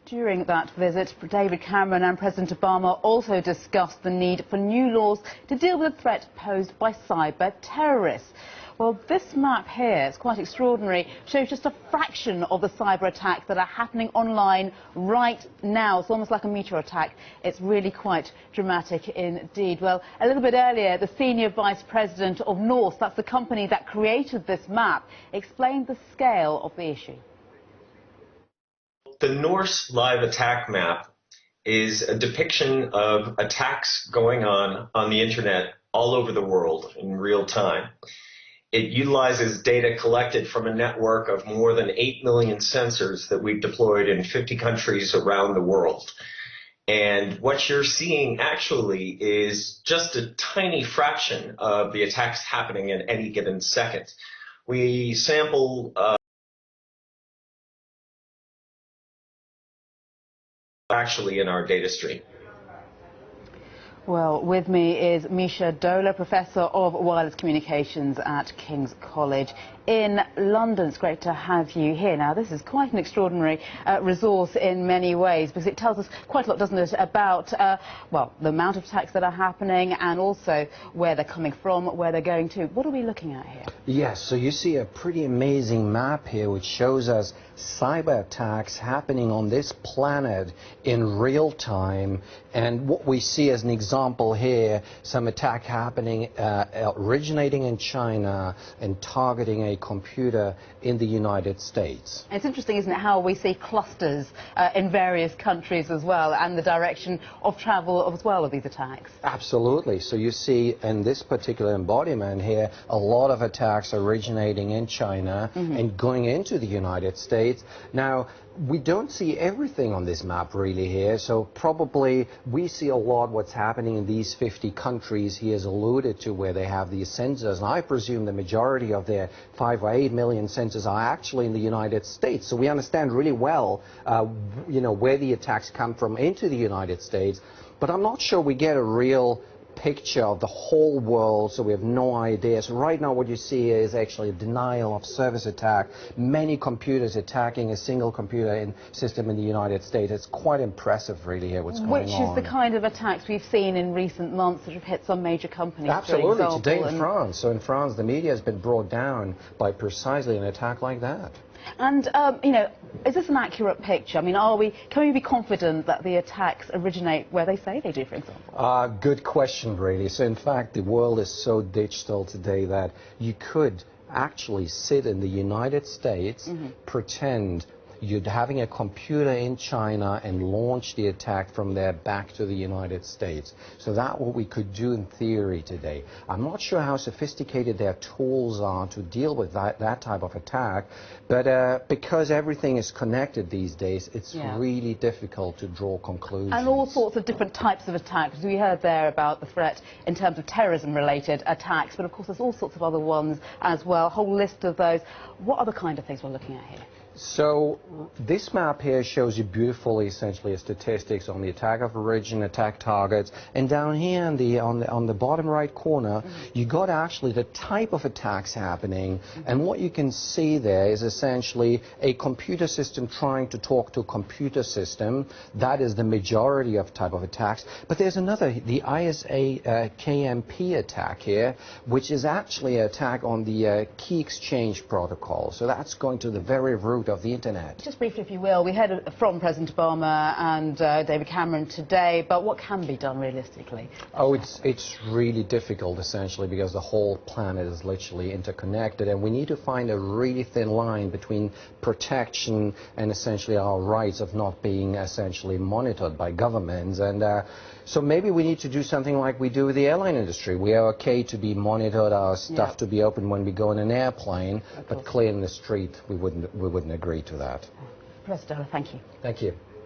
During that visit, David Cameron and President Obama also discussed the need for new laws to deal with the threat posed by cyber terrorists. Well, this map here, it's quite extraordinary, shows just a fraction of the cyber attacks that are happening online right now. It's almost like a meteor attack. It's really quite dramatic indeed. Well, a little bit earlier, the senior vice president of Norse, that's the company that created this map, explained the scale of the issue. The Norse live attack map is a depiction of attacks going on the internet all over the world in real time. It utilizes data collected from a network of more than 8 million sensors that we've deployed in 50 countries around the world. And what you're seeing actually is just a tiny fraction of the attacks happening in any given second. We sample actually in our data stream. Well, with me is Mischa Dohler, Professor of Wireless Communications at King's College in London. It's great to have you here. Now, this is quite an extraordinary resource in many ways, because it tells us quite a lot, doesn't it, about, well, the amount of attacks that are happening and also where they're coming from, where they're going to. What are we looking at here? Yes, so you see a pretty amazing map here which shows us cyber attacks happening on this planet in real time. And what we see as an example here, some attack happening originating in China and targeting a computer in the United States. It's interesting, isn't it, how we see clusters in various countries as well, and the direction of travel as well of these attacks. Absolutely. So you see in this particular embodiment here a lot of attacks originating in China and going into the United States. Now, we don't see everything on this map really here, so probably we see a lot what's happening in these 50 countries he has alluded to, where they have these sensors, and I presume the majority of their 5 or 8 million sensors are actually in the United States. So we understand really well where the attacks come from into the United States, but I'm not sure we get a real picture of the whole world, so we have no idea. So right now what you see is actually a denial of service attack, many computers attacking a single computer system in the United States. It's quite impressive really here what's going on. Which is the kind of attacks we've seen in recent months that have hit some major companies. Absolutely, today in France. So in France the media has been brought down by precisely an attack like that. And, is this an accurate picture? I mean, can we be confident that the attacks originate where they say they do, for example? Good question, really. So, in fact, the world is so digital today that you could actually sit in the United States, pretend you're having a computer in China and launch the attack from there back to the United States. So that's what we could do in theory today. I'm not sure how sophisticated their tools are to deal with that type of attack, but because everything is connected these days, it's really difficult to draw conclusions. And all sorts of different types of attacks. We heard there about the threat in terms of terrorism-related attacks, but of course there's all sorts of other ones as well, a whole list of those. What are the kind of things we're looking at here? So this map here shows you beautifully essentially statistics on the attack of origin, attack targets, and down here on the bottom right corner you got actually the type of attacks happening, and what you can see there is essentially a computer system trying to talk to a computer system. That is the majority of type of attacks, but there's another, the ISA KMP attack here, which is actually an attack on the key exchange protocol. So that's going to the very root of the internet. Just briefly, if you will, we heard from President Obama and David Cameron today, but what can be done realistically? Oh, it's really difficult essentially, because the whole planet is literally interconnected, and we need to find a really thin line between protection and essentially our rights of not being essentially monitored by governments. And so maybe we need to do something like we do with the airline industry. We are okay to be monitored, our stuff to be open when we go in an airplane, but clear in the street we wouldn't agree to that. Professor Dohler, thank you. Thank you.